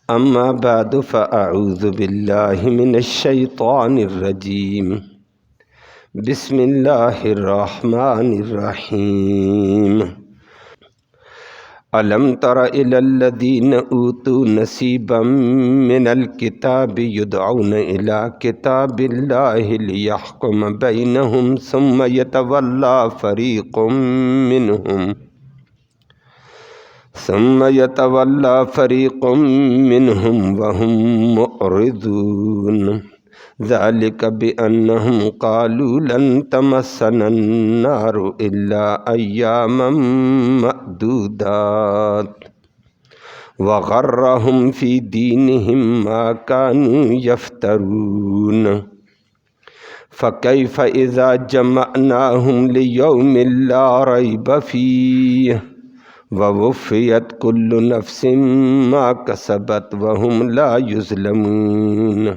اما بعد فاعوذ باللہ من الشیطان الرجیم بسم اللہ الرحمن الرحیم الم تر الی الذین اوتوا نصیبا من الکتاب یدعون الی کتاب اللہ لیحکم بینہم ثم یتولی فریق منهم وهم معرضون ذلك بأنهم قالوا لن تمسنا النار إلا أياما معدودات وغرهم في دينهم ما كانوا يفترون فكيف إذا جمعناهم ليوم لا ريب فيه ووفیت کل نفس ما کسبت وهم لا یظلمون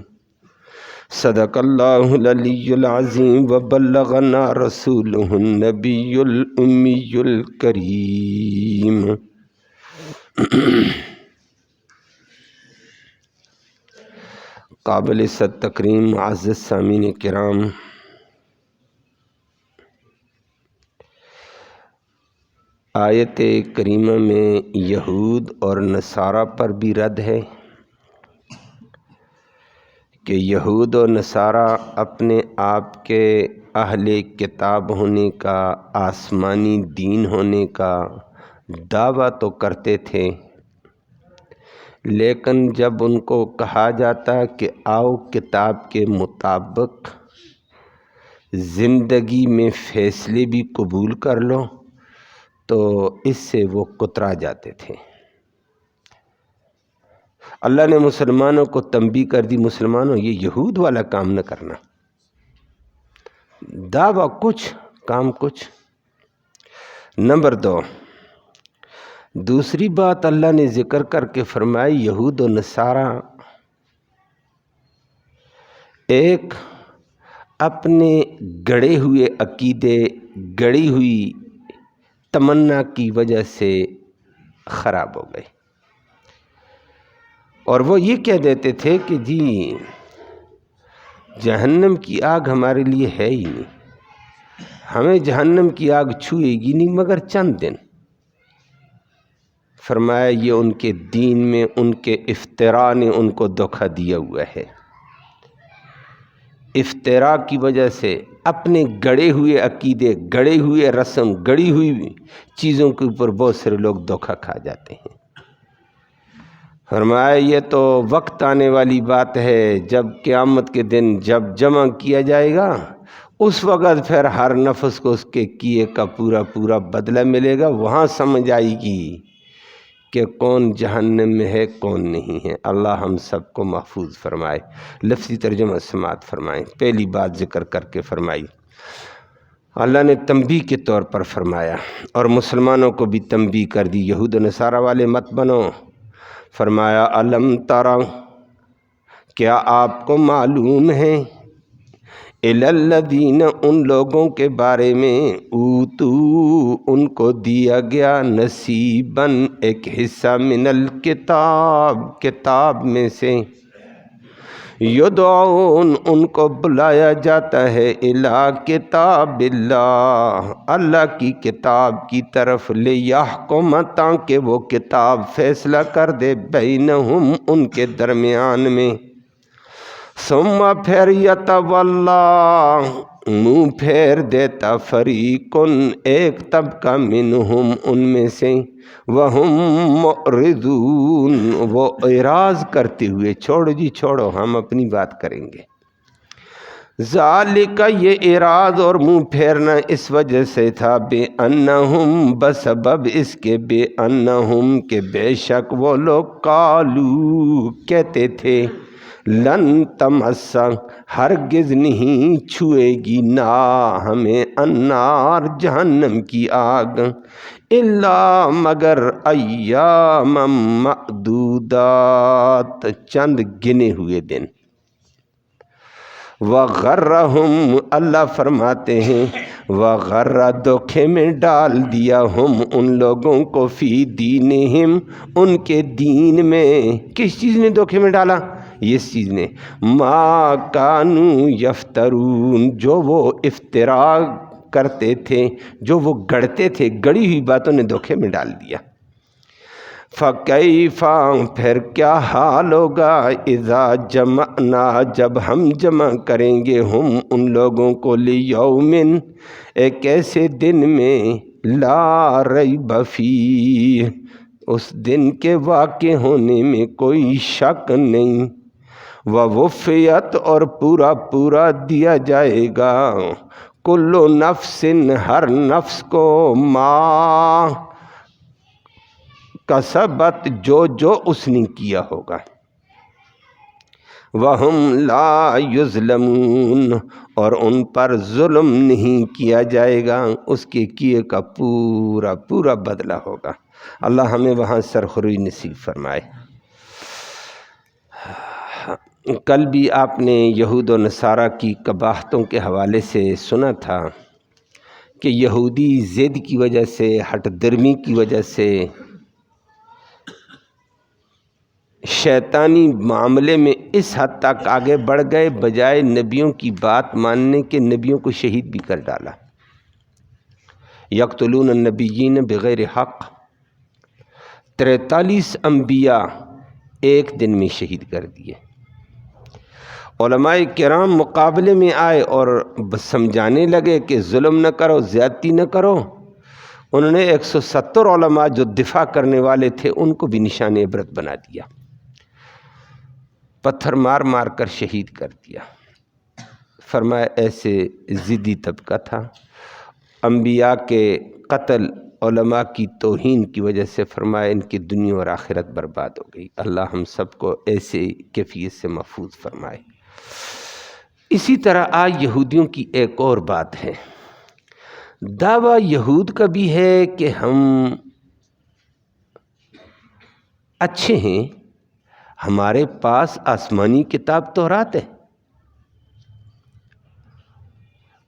صدق اللہ العلی العظیم وبلغنا رسولہ النبی الامی الکریم۔ قابل صد تکریم معزز سامعین کرام، آیت کریمہ میں یہود اور نصارہ پر بھی رد ہے کہ یہود اور نصارہ اپنے آپ کے اہل کتاب ہونے کا، آسمانی دین ہونے کا دعویٰ تو کرتے تھے، لیکن جب ان کو کہا جاتا کہ آؤ کتاب کے مطابق زندگی میں فیصلے بھی قبول کر لو تو اس سے وہ کترا جاتے تھے۔ اللہ نے مسلمانوں کو تنبیہ کر دی، مسلمانوں یہ یہود والا کام نہ کرنا، دعویٰ کچھ کام کچھ۔ نمبر 2، دوسری بات اللہ نے ذکر کر کے فرمائی یہود و نصارہ ایک اپنے گڑے ہوئے عقیدے، گڑی ہوئی تمنا کی وجہ سے خراب ہو گئے، اور وہ یہ کہہ دیتے تھے کہ جی جہنم کی آگ ہمارے لیے ہے ہی نہیں، ہمیں جہنم کی آگ چھوئے گی نہیں مگر چند دن۔ فرمایا یہ ان کے دین میں ان کے افتراء نے ان کو دھوکہ دیا ہوا ہے۔ افتراء کی وجہ سے اپنے گڑے ہوئے عقیدے، گڑے ہوئے رسم، گڑی ہوئی چیزوں کے اوپر بہت سارے لوگ دھوکہ کھا جاتے ہیں۔ فرمایا یہ تو وقت آنے والی بات ہے جب قیامت کے دن جب جمع کیا جائے گا، اس وقت پھر ہر نفس کو اس کے کیے کا پورا پورا بدلہ ملے گا، وہاں سمجھ آئے گی کہ کون جہنم میں ہے کون نہیں ہے۔ اللہ ہم سب کو محفوظ فرمائے۔ لفظی ترجمہ سماعت فرمائیں۔ پہلی بات ذکر کر کے فرمائی، اللہ نے تنبیہ کے طور پر فرمایا اور مسلمانوں کو بھی تنبیہ کر دی، یہود و نصارہ والے مت بنو۔ فرمایا الم ترى، کیا آپ کو معلوم ہے، الی الذین، ان لوگوں کے بارے میں، اوتو، ان کو دیا گیا، نصیباً، ایک حصہ، من الکتاب، کتاب میں سے، یدعون، ان کو بلایا جاتا ہے، الی کتاب اللہ، اللہ کی کتاب کی طرف، لیحکم، تاکہ وہ کتاب فیصلہ کر دے، بینہم، ان کے درمیان میں، ثم پھر یتولی، منہ پھیر دیتا، فریقن، ایک طبقہ، منہم، ان میں سے، وہم معرضون، وہ اعراض کرتے ہوئے، چھوڑو جی چھوڑو ہم اپنی بات کریں گے۔ ذالک، یہ اعراض اور منہ پھیرنا اس وجہ سے تھا، بے انہم، بسبب اس کے، بے انہم، کہ بے شک وہ لوگ، قالو، کہتے تھے، لن تمسا، ہرگز نہیں چھوئے گی نا ہمیں، النار، جہنم کی آگ، الا، مگر، ایام معدودات، چند گنے ہوئے دن۔ وغرہم، اللہ فرماتے ہیں وغرہ دھوکے میں ڈال دیا ہم ان لوگوں کو فی دینہم ان کے دین میں. کس چیز نے دھوکے میں ڈالا؟ اس چیز نے ما کانوا یفترون جو وہ افتراء کرتے تھے، جو وہ گڑتے تھے، گڑی ہوئی باتوں نے دھوکے میں ڈال دیا. فَكَيْفَ پھر کیا حال ہوگا اذا جمعنا جب ہم جمع کریں گے ہم ان لوگوں کو لیومن ایک ایسے دن میں لا ریب فیہ اس دن کے واقع ہونے میں کوئی شک نہیں. ووفیت اور پورا پورا دیا جائے گا کل نفس ہر نفس کو ما کسبت جو اس نے کیا ہوگا. وَهُمْ لَا يُظْلَمُونَ اور ان پر ظلم نہیں کیا جائے گا، اس کے کیے کا پورا پورا بدلہ ہوگا. اللہ ہمیں وہاں سرخروئی نصیب فرمائے. کل بھی آپ نے یہود و نصارہ کی قباحتوں کے حوالے سے سنا تھا کہ یہودی ضد کی وجہ سے، ہٹ درمی کی وجہ سے، شیطانی معاملے میں اس حد تک آگے بڑھ گئے، بجائے نبیوں کی بات ماننے کے نبیوں کو شہید بھی کر ڈالا. یقتلون النبیین بغیر حق 43 انبیاء ایک دن میں شہید کر دیے. علماء کرام مقابلے میں آئے اور سمجھانے لگے کہ ظلم نہ کرو، زیادتی نہ کرو. انہوں نے 170 علماء جو دفاع کرنے والے تھے ان کو بھی نشان عبرت بنا دیا، پتھر مار مار کر شہید کر دیا. فرمایا ایسے ضدی طبقہ تھا. انبیاء کے قتل، علماء کی توہین کی وجہ سے فرمایا ان کی دنیا اور آخرت برباد ہو گئی. اللہ ہم سب کو ایسے کیفیت سے محفوظ فرمائے. اسی طرح آج یہودیوں کی ایک اور بات ہے. دعویٰ یہود کا بھی ہے کہ ہم اچھے ہیں، ہمارے پاس آسمانی کتاب تورات ہے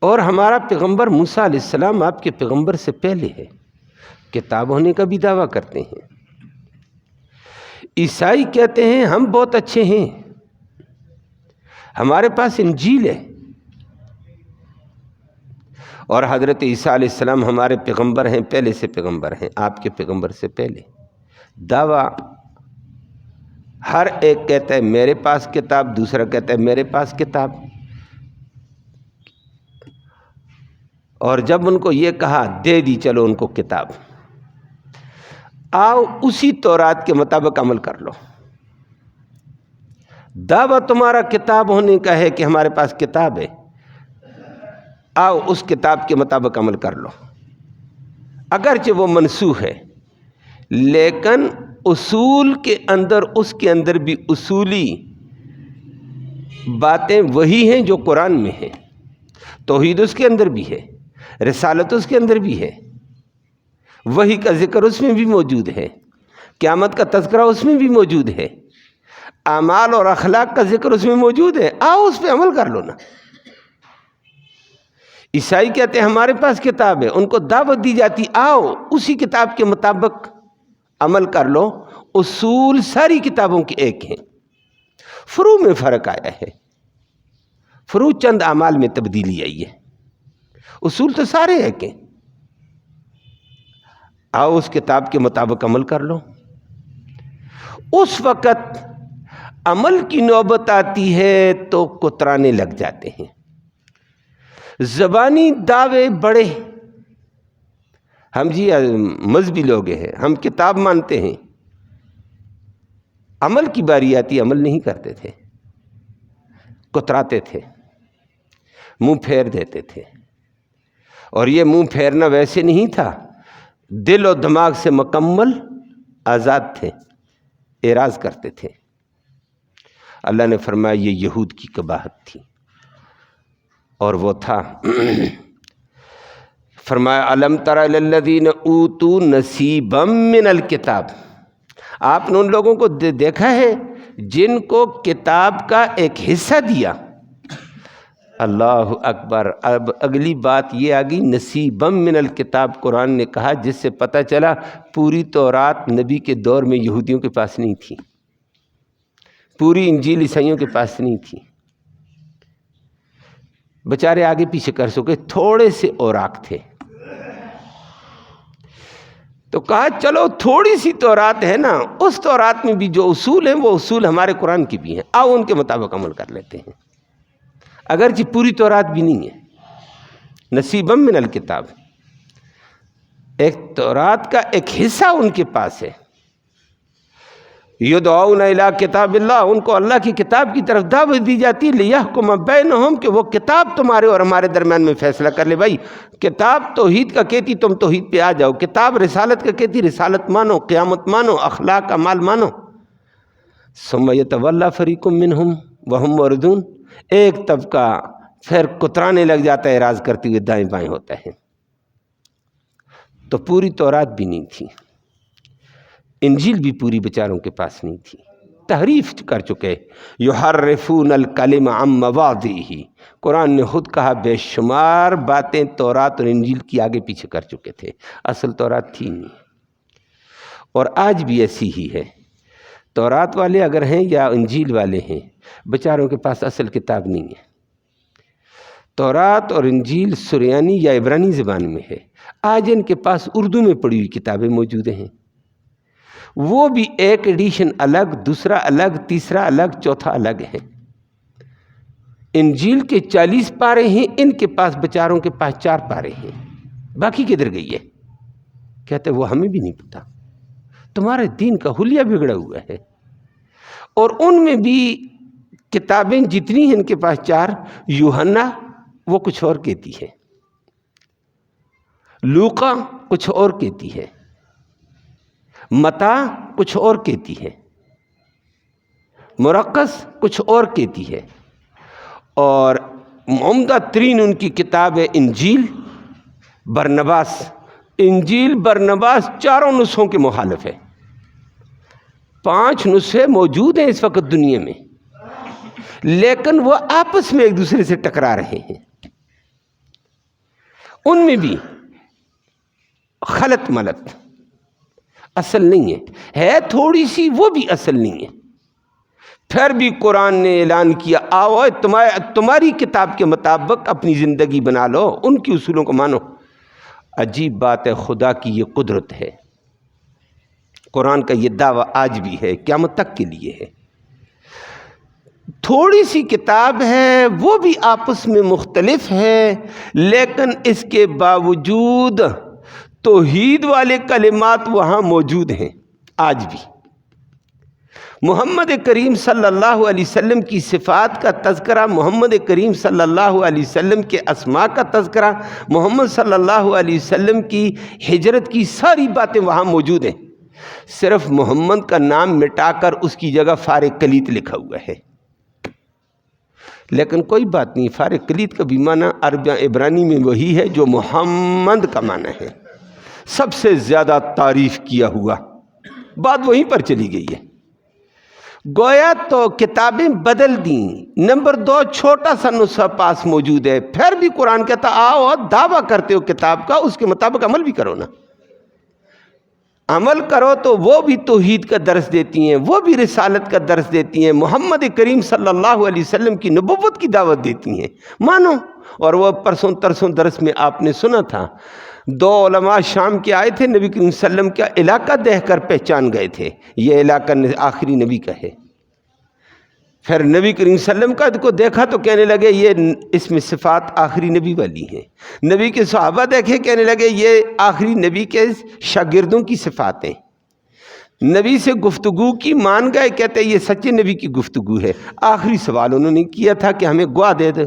اور ہمارا پیغمبر موسیٰ علیہ السلام آپ کے پیغمبر سے پہلے ہے. کتاب ہونے کا بھی دعویٰ کرتے ہیں. عیسائی کہتے ہیں ہم بہت اچھے ہیں، ہمارے پاس انجیل ہے اور حضرت عیسیٰ علیہ السلام ہمارے پیغمبر ہیں، پہلے سے پیغمبر ہیں، آپ کے پیغمبر سے پہلے. دعویٰ ہر ایک کہتا ہے میرے پاس کتاب، دوسرا کہتا ہے میرے پاس کتاب. اور جب ان کو یہ کہا دے دی چلو ان کو کتاب، آؤ اسی تورات کے مطابق عمل کر لو. دعویٰ تمہارا کتاب ہونے کا ہے کہ ہمارے پاس کتاب ہے، آؤ اس کتاب کے مطابق عمل کر لو. اگرچہ وہ منسوخ ہے لیکن اصول کے اندر، اس کے اندر بھی اصولی باتیں وہی ہیں جو قرآن میں ہیں. توحید اس کے اندر بھی ہے، رسالت اس کے اندر بھی ہے، وحی کا ذکر اس میں بھی موجود ہے، قیامت کا تذکرہ اس میں بھی موجود ہے، اعمال اور اخلاق کا ذکر اس میں موجود ہے. آؤ اس پہ عمل کر لو نا. عیسائی کہتے ہیں ہمارے پاس کتاب ہے، ان کو دعوت دی جاتی آؤ اسی کتاب کے مطابق عمل کر لو. اصول ساری کتابوں کے ایک ہیں، فروع میں فرق آیا ہے، فروع چند اعمال میں تبدیلی آئی ہے، اصول تو سارے ایک ہیں. آؤ اس کتاب کے مطابق عمل کر لو. اس وقت عمل کی نوبت آتی ہے تو کترانے لگ جاتے ہیں. زبانی دعوے بڑے، ہم جی مذہبی لوگ ہیں، ہم کتاب مانتے ہیں. عمل کی باری آتی عمل نہیں کرتے تھے، کتراتے تھے، منہ پھیر دیتے تھے. اور یہ منہ پھیرنا ویسے نہیں تھا، دل و دماغ سے مکمل آزاد تھے، اعراض کرتے تھے. اللہ نے فرمایا یہ یہود کی قباحت تھی. اور وہ تھا فرمایا الم تر الی الذین اوتوا نصیبا من الکتاب. آپ نے ان لوگوں کو دیکھا ہے جن کو کتاب کا ایک حصہ دیا. اللہ اکبر۔ اب اگلی بات یہ آ گئی نصیبم من الکتاب، قرآن نے کہا، جس سے پتہ چلا پوری تورات نبی کے دور میں یہودیوں کے پاس نہیں تھی، پوری انجیل عیسائیوں کے پاس نہیں تھی، بیچارے آگے پیچھے کر سکے، تھوڑے سے اوراق تھے۔ تو کہا چلو تھوڑی سی تورات ہے نا، اس تورات میں بھی جو اصول ہیں وہ اصول ہمارے قرآن کی بھی ہیں، آؤ ان کے مطابق عمل کر لیتے ہیں، اگرچہ پوری تورات بھی نہیں ہے۔ نصیبم من الکتاب، ایک تورات کا ایک حصہ ان کے پاس ہے۔ یدعون الی کتاب اللہ، ان کو اللہ کی کتاب کی طرف دعوت دی جاتی ہے، لیحکم بینہم، کہ وہ کتاب تمہارے اور ہمارے درمیان میں فیصلہ کر لے۔ بھائی کتاب توحید کا کہتی تم توحید پہ آ جاؤ، کتاب رسالت کا کہتی رسالت مانو، قیامت مانو، اخلاق اعمال مانو۔ ثم یتولی فریق منہم وہم معرضون، ایک طبقہ پھر کترانے لگ جاتا ہے، اعراض کرتے ہوئے دائیں بائیں ہوتا ہے۔ تو پوری تورات بھی نہیں تھی، انجیل بھی پوری بیچاروں کے پاس نہیں تھی، تحریف کر چکے۔ یحرفون الکلم عن مواضعہ، قرآن نے خود کہا بے شمار باتیں تورات اور انجیل کی آگے پیچھے کر چکے تھے، اصل تورات تھی نہیں۔ اور آج بھی ایسی ہی ہے، تورات والے اگر ہیں یا انجیل والے ہیں، بیچاروں کے پاس اصل کتاب نہیں ہے۔ تورات اور انجیل سریانی یا عبرانی زبان میں ہے، آج ان کے پاس اردو میں پڑھی ہوئی کتابیں موجود ہیں، وہ بھی ایک ایڈیشن الگ، دوسرا الگ، تیسرا الگ، چوتھا الگ ہے۔ انجیل کے 40 پارے ہیں، ان کے پاس بیچاروں کے پاس 4 پارے ہیں، باقی کدھر گئی ہے؟ کہتے وہ ہمیں بھی نہیں پتا، تمہارے دین کا حلیہ بگڑا ہوا ہے۔ اور ان میں بھی کتابیں جتنی ہیں ان کے پاس 4، یوحنا وہ کچھ اور کہتی ہے، لوقا کچھ اور کہتی ہے، متی کچھ اور کہتی ہے، مرقس کچھ اور کہتی ہے، اور عمدہ ترین ان کی کتاب ہے انجیل برنباس۔ انجیل برنباس چاروں نسخوں کے مخالف ہے، 5 نسخے موجود ہیں اس وقت دنیا میں، لیکن وہ آپس میں ایک دوسرے سے ٹکرا رہے ہیں، ان میں بھی خلط ملط، اصل نہیں ہے تھوڑی سی، وہ بھی اصل نہیں ہے۔ پھر بھی قرآن نے اعلان کیا آؤ تمہاری کتاب کے مطابق اپنی زندگی بنا لو، ان کی اصولوں کو مانو۔ عجیب بات ہے، خدا کی یہ قدرت ہے، قرآن کا یہ دعویٰ آج بھی ہے، قیامت تک کے لیے ہے۔ تھوڑی سی کتاب ہے، وہ بھی آپس میں مختلف ہے، لیکن اس کے باوجود توحید والے کلمات وہاں موجود ہیں آج بھی۔ محمد کریم صلی اللہ علیہ وسلم کی صفات کا تذکرہ، محمد کریم صلی اللہ علیہ وسلم کے اسماء کا تذکرہ، محمد صلی اللہ علیہ وسلم کی ہجرت کی ساری باتیں وہاں موجود ہیں، صرف محمد کا نام مٹا کر اس کی جگہ فارغ کلیت لکھا ہوا ہے۔ لیکن کوئی بات نہیں، فارغ کلیت کا بھی معنی عربی عبرانی میں وہی ہے جو محمد کا معنی ہے، سب سے زیادہ تعریف کیا ہوا، بات وہیں پر چلی گئی ہے۔ گویا تو کتابیں بدل دیں۔ نمبر 2، چھوٹا سا نسخہ پاس موجود ہے، پھر بھی قرآن کہتا آؤ دعویٰ کرتے ہو کتاب کا، اس کے مطابق عمل بھی کرو نا، عمل کرو تو وہ بھی توحید کا درس دیتی ہیں، وہ بھی رسالت کا درس دیتی ہیں، محمد کریم صلی اللہ علیہ وسلم کی نبوت کی دعوت دیتی ہیں، مانو۔ اور وہ پرسوں ترسوں درس میں آپ نے سنا تھا، 2 علماء شام کے آئے تھے، نبی کریم صلی اللہ علیہ وسلم کا علاقہ دیکھ کر پہچان گئے تھے، یہ علاقہ آخری نبی کا ہے۔ پھر نبی کریم صلی اللہ علیہ وسلم کو دیکھا تو کہنے لگے یہ اس میں صفات آخری نبی والی ہیں۔ نبی کے صحابہ دیکھے، کہنے لگے یہ آخری نبی کے شاگردوں کی صفات ہیں۔ نبی سے گفتگو کی، مان گئے، کہتے یہ سچے نبی کی گفتگو ہے۔ آخری سوال انہوں نے کیا تھا کہ ہمیں گواہ دے دے،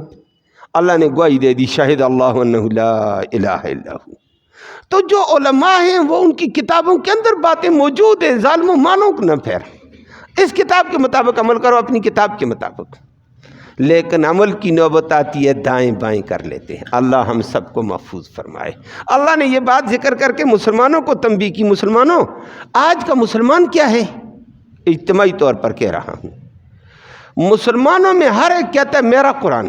اللہ نے گواہی دے دی، شاہد اللہ انہ لا الہ الا ہو۔ تو جو علماء ہیں وہ ان کی کتابوں کے اندر باتیں موجود ہیں، ظالموں مانو نہ، پھر اس کتاب کے مطابق عمل کرو، اپنی کتاب کے مطابق۔ لیکن عمل کی نوبت آتی ہے دائیں بائیں کر لیتے ہیں، اللہ ہم سب کو محفوظ فرمائے۔ اللہ نے یہ بات ذکر کر کے مسلمانوں کو تنبیہ کی، مسلمانوں آج کا مسلمان کیا ہے، اجتماعی طور پر کہہ رہا ہوں، مسلمانوں میں ہر ایک کہتا ہے میرا قرآن،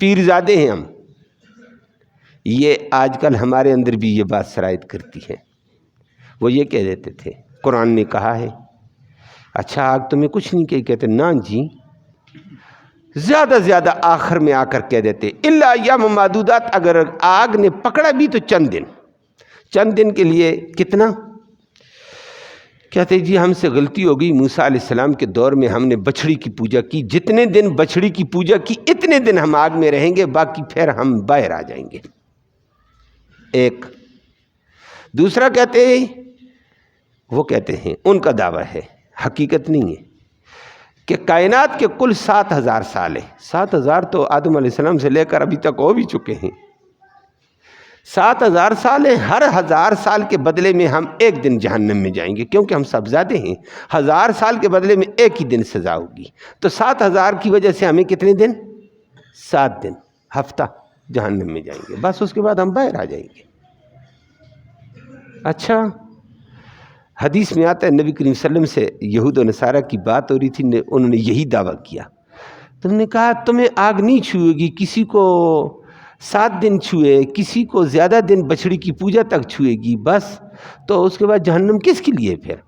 پیرزادے ہیں ہم. یہ آج کل ہمارے اندر بھی یہ بات سرایت کرتی ہے. وہ یہ کہہ دیتے تھے قرآن نے کہا ہے اچھا آگ تمہیں کچھ نہیں کہتے نا جی، زیادہ زیادہ آخر میں آ کر کہہ دیتے الا ایام معدودات، اگر آگ نے پکڑا بھی تو چند دن کے لیے. کتنا کہتے جی ہم سے غلطی ہو گئی، موسیٰ علیہ السلام کے دور میں ہم نے بچھڑی کی پوجا کی، جتنے دن بچھڑی کی پوجا کی اتنے دن ہم آگ میں رہیں گے، باقی پھر ہم باہر آ جائیں گے. ایک دوسرا کہتے ہیں، وہ کہتے ہیں ان کا دعویٰ ہے، حقیقت نہیں ہے، کہ کائنات کے کل 7,000 سال ہے. 7,000 تو آدم علیہ السلام سے لے کر ابھی تک ہو بھی چکے ہیں. 7,000 سال ہیں، ہر 1,000 سال کے بدلے میں ہم ایک دن جہنم میں جائیں گے، کیونکہ ہم سب زیادہ ہیں. 1,000 سال کے بدلے میں ایک ہی دن سزا ہوگی. تو 7,000 کی وجہ سے ہمیں کتنے دن؟ 7 دن، ہفتہ جہنم میں جائیں گے. بس اس کے بعد ہم باہر آ جائیں گے. اچھا حدیث میں آتا ہے نبی کریم صلی اللہ علیہ وسلم سے یہود و نصارہ کی بات ہو رہی تھی، انہوں نے یہی دعویٰ کیا. تم نے کہا تمہیں آگ نہیں چھوئے گی، کسی کو 7 دن چھوئے، کسی کو زیادہ دن بچھڑی کی پوجا تک چھوئے گی، بس. تو اس کے بعد جہنم کس کے لیے؟ پھر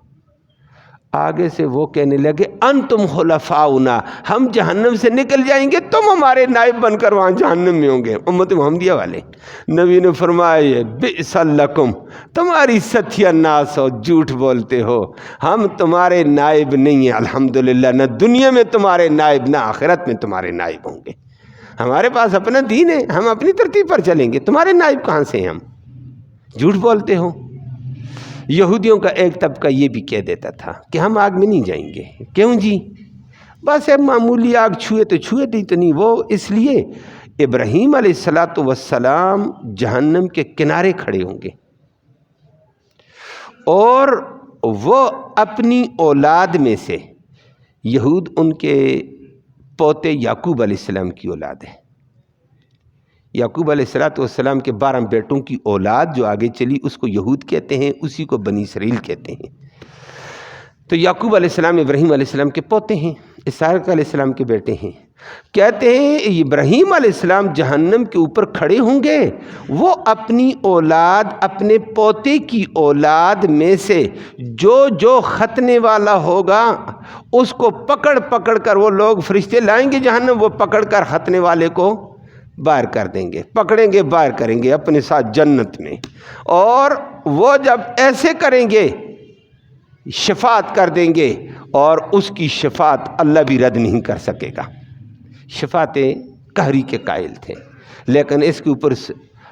آگے سے وہ کہنے لگے انتم خلفاؤنا، ہم جہنم سے نکل جائیں گے، تم ہمارے نائب بن کر وہاں جہنم میں ہوں گے. امت محمدیہ والے نبی نے فرمایا بئس لکم، تمہاری ستیہ ناس ہو، جھوٹ بولتے ہو، ہم تمہارے نائب نہیں ہیں. الحمدللہ، نہ دنیا میں تمہارے نائب نہ آخرت میں تمہارے نائب ہوں گے. ہمارے پاس اپنا دین ہے، ہم اپنی ترتیب پر چلیں گے، تمہارے نائب کہاں سے ہیں ہم؟ جھوٹ بولتے ہو. یہودیوں کا ایک طبقہ یہ بھی کہہ دیتا تھا کہ ہم آگ میں نہیں جائیں گے. کیوں جی؟ بس اب معمولی آگ چھوئے تو چھوئے نہیں تو نہیں. وہ اس لیے ابراہیم علیہ السلام جہنم کے کنارے کھڑے ہوں گے، اور وہ اپنی اولاد میں سے، یہود ان کے پوتے یعقوب علیہ السلام کی اولاد ہے. یعقوب علیہ السلام کے 12 بیٹوں کی اولاد جو آگے چلی اس کو یہود کہتے ہیں، اسی کو بنی اسرائیل کہتے ہیں. تو یعقوب علیہ السلام ابراہیم علیہ السلام کے پوتے ہیں، اسحاق علیہ السلام کے بیٹے ہیں. کہتے ہیں ابراہیم علیہ السلام جہنم کے اوپر کھڑے ہوں گے، وہ اپنی اولاد، اپنے پوتے کی اولاد میں سے جو ختنے والا ہوگا اس کو پکڑ پکڑ کر وہ لوگ فرشتے لائیں گے جہنم، وہ پکڑ کر ختنے والے کو باہر کر دیں گے، پکڑیں گے باہر کریں گے اپنے ساتھ جنت میں. اور وہ جب ایسے کریں گے شفاعت کر دیں گے، اور اس کی شفاعت اللہ بھی رد نہیں کر سکے گا. شفاعت قہری کے قائل تھے، لیکن اس کے اوپر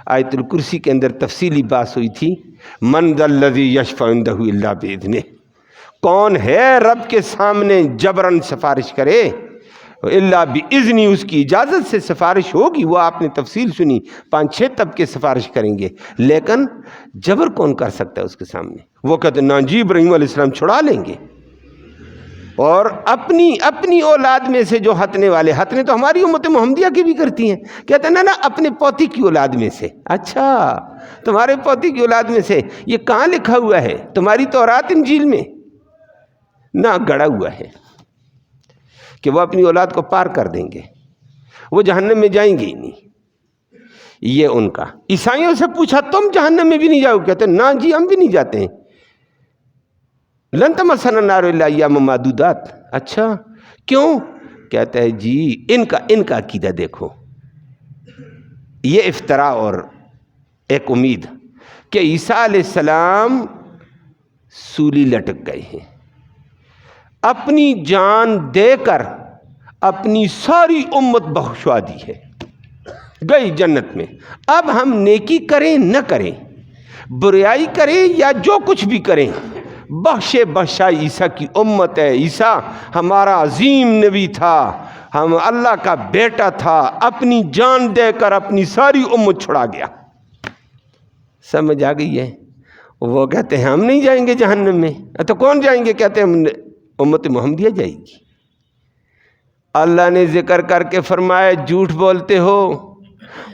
آیت الکرسی کے اندر تفصیلی بات ہوئی تھی. من ذا الذی یشفع عندہ الا باذنہ، کون ہے رب کے سامنے جبراً سفارش کرے؟ الا باذنہ، اس کی اجازت سے سفارش ہوگی. وہ آپ نے تفصیل سنی، 5-6 طبقے سفارش کریں گے، لیکن جبر کون کر سکتا ہے اس کے سامنے؟ وہ کہتے ہیں نا جی ابراہیم علیہ السلام چھڑا لیں گے، اور اپنی اولاد میں سے جو ہتنے والے، ہتنے تو ہماری امت محمدیہ کی بھی کرتی ہیں، کہتے ہیں نا اپنے پوتی کی اولاد میں سے. اچھا تمہارے پوتی کی اولاد میں سے، یہ کہاں لکھا ہوا ہے؟ تمہاری تورات انجیل میں نہ گڑا ہوا ہے کہ وہ اپنی اولاد کو پار کر دیں گے، وہ جہنم میں جائیں گے ہی نہیں. یہ ان کا. عیسائیوں سے پوچھا تم جہنم میں بھی نہیں جاؤ؟ کہتے ہیں نا جی ہم بھی نہیں جاتے ہیں. لن تمسنا النار الا ایاما معدودات. اچھا کیوں؟ کہتا ہے جی ان کا عقیدہ دیکھو، یہ افطراء اور ایک امید کہ عیسیٰ علیہ السلام سولی لٹک گئے ہیں، اپنی جان دے کر اپنی ساری امت بخشوا دی ہے، گئی جنت میں. اب ہم نیکی کریں نہ کریں، بریائی کریں یا جو کچھ بھی کریں، بخشا عیسیٰ کی امت ہے. عیسیٰ ہمارا عظیم نبی تھا، ہم اللہ کا بیٹا تھا، اپنی جان دے کر اپنی ساری امت چھڑا گیا. سمجھ آ گئی ہے؟ وہ کہتے ہیں ہم نہیں جائیں گے جہنم میں. تو کون جائیں گے؟ کہتے ہیں امت محمدیہ جائے گی. اللہ نے ذکر کر کے فرمایا جھوٹ بولتے ہو،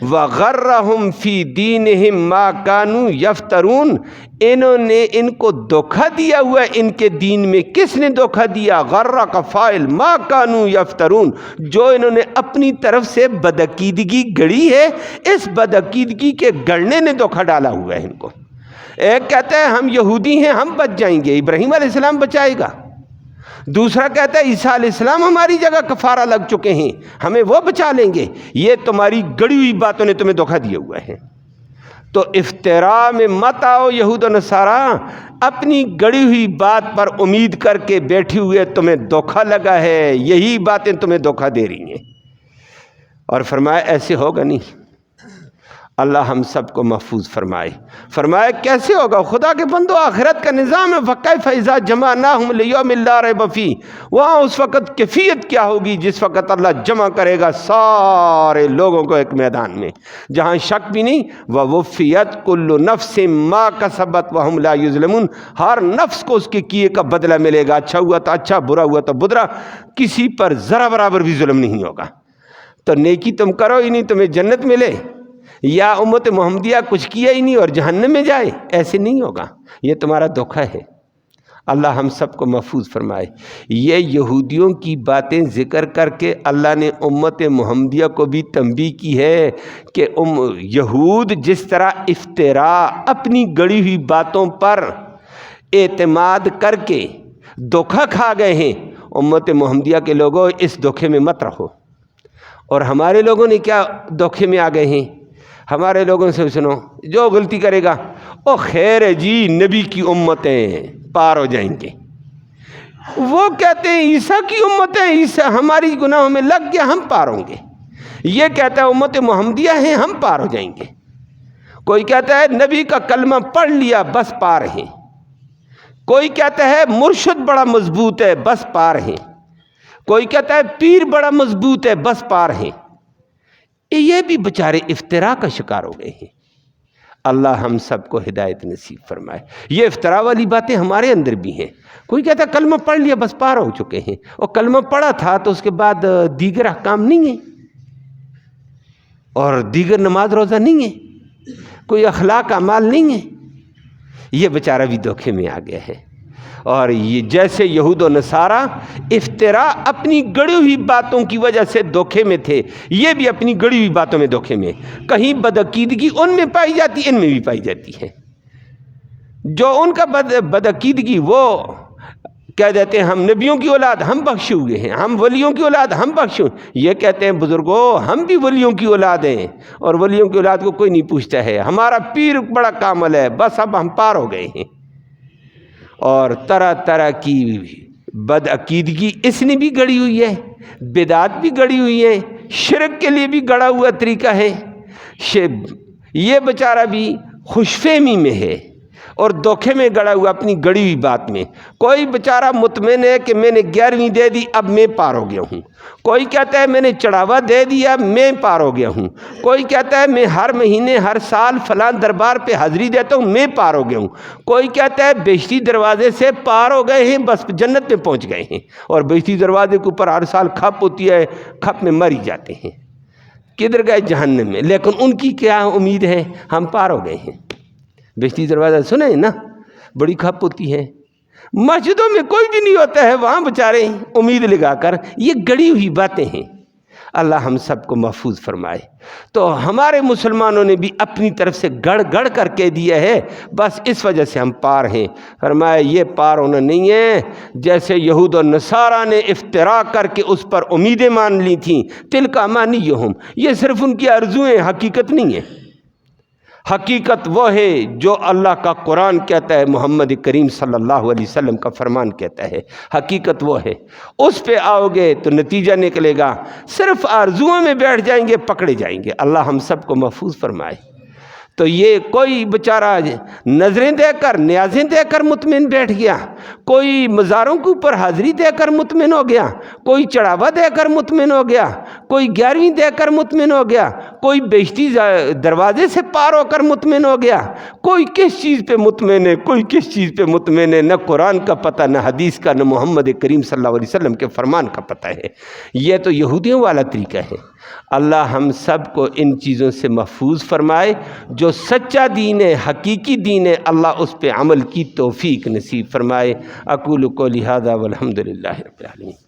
وغرہم فی دینہم ما کانوا یفترون، انہوں نے ان کو دھوکہ دیا ہوا ہے ان کے دین میں۔ کس نے دھوکہ دیا؟ غرہ کا فاعل، ما کانوا یفترون، جو انہوں نے اپنی طرف سے بدعقیدگی گڑھی ہے، اس بدعقیدگی کے گڑنے نے دھوکہ ڈالا ہوا ہے ان کو۔ ایک کہتا ہے ہم یہودی ہیں، ہم بچ جائیں گے، ابراہیم علیہ السلام بچائے گا۔ دوسرا کہتا ہے عیسیٰ علیہ السلام ہماری جگہ کفارہ لگ چکے ہیں، ہمیں وہ بچا لیں گے۔ یہ تمہاری گڑی ہوئی باتوں نے تمہیں دھوکہ دیا ہوا ہے۔ تو افتراء میں مت آؤ یہود و نصارہ، اپنی گڑی ہوئی بات پر امید کر کے بیٹھی ہوئے تمہیں دھوکہ لگا ہے، یہی باتیں تمہیں دھوکہ دے رہی ہیں۔ اور فرمایا ایسے ہوگا نہیں۔ اللہ ہم سب کو محفوظ فرمائے۔ فرمایا کیسے ہوگا؟ خدا کے بندو، آخرت کا نظام ہے، فَكَيْفَ إِذَا جَمَعْنَاهُمْ لِيَوْمٍ لَا رَيْبَ فِيهِ، وہاں اس وقت کیفیت کیا ہوگی جس وقت اللہ جمع کرے گا سارے لوگوں کو ایک میدان میں جہاں شک بھی نہیں۔ وَوُفِّيَتْ كُلُّ نَفْسٍ مَا كَسَبَتْ وَهُمْ لَا يُظْلَمُونَ، ہر نفس کو اس کے کیے کا بدلہ ملے گا، اچھا ہوا تو اچھا، برا ہوا تو برا، کسی پر ذرا برابر بھی ظلم نہیں ہوگا۔ تو نیکی تم کرو ہی نہیں تمہیں جنت ملے، یا امت محمدیہ کچھ کیا ہی نہیں اور جہنم میں جائے، ایسے نہیں ہوگا۔ یہ تمہارا دھوکہ ہے۔ اللہ ہم سب کو محفوظ فرمائے۔ یہ یہودیوں کی باتیں ذکر کر کے اللہ نے امت محمدیہ کو بھی تنبیہ کی ہے کہ یہود جس طرح افتراء، اپنی گڑی ہوئی باتوں پر اعتماد کر کے دھوکہ کھا گئے ہیں، امت محمدیہ کے لوگوں اس دھوکے میں مت رہو۔ اور ہمارے لوگوں نے کیا دھوکے میں آ گئے ہیں؟ ہمارے لوگوں سے سنو، جو غلطی کرے گا او خیر ہے جی، نبی کی امتیں پار ہو جائیں گے۔ وہ کہتے ہیں عیسیٰ کی امتیں، عیسیٰ ہماری گناہوں میں لگ گیا، ہم پار ہوں گے۔ یہ کہتا ہے امت محمدیہ ہیں، ہم پار ہو جائیں گے۔ کوئی کہتا ہے نبی کا کلمہ پڑھ لیا بس پار ہیں۔ کوئی کہتا ہے مرشد بڑا مضبوط ہے بس پار ہیں۔ کوئی کہتا ہے پیر بڑا مضبوط ہے بس پار ہیں۔ یہ بھی بیچارے افتراء کا شکار ہو گئے ہیں۔ اللہ ہم سب کو ہدایت نصیب فرمائے۔ یہ افتراء والی باتیں ہمارے اندر بھی ہیں۔ کوئی کہتا ہے کلمہ پڑھ لیا بس پار ہو چکے ہیں، اور کلمہ پڑھا تھا تو اس کے بعد دیگر احکام نہیں ہیں، اور دیگر نماز روزہ نہیں ہے، کوئی اخلاق اعمال نہیں ہے۔ یہ بیچارہ بھی دھوکے میں آ گیا ہے۔ اور یہ جیسے یہود و نصارہ افتراء اپنی گڑی ہوئی باتوں کی وجہ سے دھوکے میں تھے، یہ بھی اپنی گڑی ہوئی باتوں میں دھوکے میں۔ کہیں بدعقیدگی ان میں پائی جاتی، ان میں بھی پائی جاتی ہے۔ جو ان کا بدعقیدگی، وہ کہہ دیتے ہیں ہم نبیوں کی اولاد، ہم بخشے ہوئے ہیں، ہم ولیوں کی اولاد، ہم بخشے ہوئے۔ یہ کہتے ہیں بزرگوں ہم بھی ولیوں کی اولاد ہیں، اور ولیوں کی اولاد کو کوئی نہیں پوچھتا ہے، ہمارا پیر بڑا کامل ہے، بس اب ہم پار ہو گئے ہیں۔ اور طرح طرح کی بدعقیدگی اس نے بھی گڑی ہوئی ہے، بدعت بھی گڑی ہوئی ہے، شرک کے لیے بھی گڑا ہوا طریقہ ہے۔ یہ بیچارہ بھی خوش فہمی میں ہے اور دھوکے میں گڑا ہوا اپنی گڑی ہوئی بات میں۔ کوئی بیچارہ مطمئن ہے کہ میں نے 11ویں دے دی اب میں پار ہو گیا ہوں۔ کوئی کہتا ہے میں نے چڑھاوا دے دیا میں پار ہو گیا ہوں۔ کوئی کہتا ہے میں ہر مہینے ہر سال فلاں دربار پہ حاضری دیتا ہوں میں پار ہو گیا ہوں۔ کوئی کہتا ہے بہشتی دروازے سے پار ہو گئے ہیں، بس جنت میں پہنچ گئے ہیں، اور بہشتی دروازے کے اوپر ہر سال کھپ ہوتی ہے، کھپ میں مر ہی جاتے ہیں، کدھر گئے؟ جہنم میں۔ لیکن ان کی کیا امید ہے؟ ہم پار ہو گئے ہیں۔ بہشتی دروازہ سنے نا، بڑی کھپ ہوتی ہے، مسجدوں میں کوئی بھی نہیں ہوتا ہے، وہاں بیچارے امید لگا کر، یہ گڑی ہوئی باتیں ہیں۔ اللہ ہم سب کو محفوظ فرمائے۔ تو ہمارے مسلمانوں نے بھی اپنی طرف سے گڑ گڑ کر کے دیا ہے، بس اس وجہ سے ہم پار ہیں۔ فرمایا یہ پار ہونا نہیں ہے جیسے یہود و نصارہ نے افتراء کر کے اس پر امیدیں مان لی تھیں، تلک امانیہم، یہ صرف ان کی آرزویں، حقیقت نہیں ہے۔ حقیقت وہ ہے جو اللہ کا قرآن کہتا ہے، محمد کریم صلی اللہ علیہ وسلم کا فرمان کہتا ہے، حقیقت وہ ہے۔ اس پہ آؤ گے تو نتیجہ نکلے گا، صرف آرزوؤں میں بیٹھ جائیں گے پکڑے جائیں گے۔ اللہ ہم سب کو محفوظ فرمائے۔ تو یہ کوئی بیچارہ نظریں دے کر، نیازیں دے کر مطمئن بیٹھ گیا، کوئی مزاروں کے اوپر حاضری دے کر مطمئن ہو گیا، کوئی چڑھاوا دے کر مطمئن ہو گیا، کوئی 11ویں دے کر مطمئن ہو گیا، کوئی بہشتی دروازے سے پار ہو کر مطمئن ہو گیا، کوئی کس چیز پہ مطمئن ہے، کوئی کس چیز پہ مطمئن ہے، نہ قرآن کا پتہ، نہ حدیث کا، نہ محمد کریم صلی اللہ علیہ وسلم کے فرمان کا پتہ ہے۔ یہ تو یہودیوں والا طریقہ ہے۔ اللہ ہم سب کو ان چیزوں سے محفوظ فرمائے. جو سچا دین ہے، حقیقی دین ہے، اللہ اس پہ عمل کی توفیق نصیب فرمائے. اقول قولی ھذا والحمد للہ رب العالمین.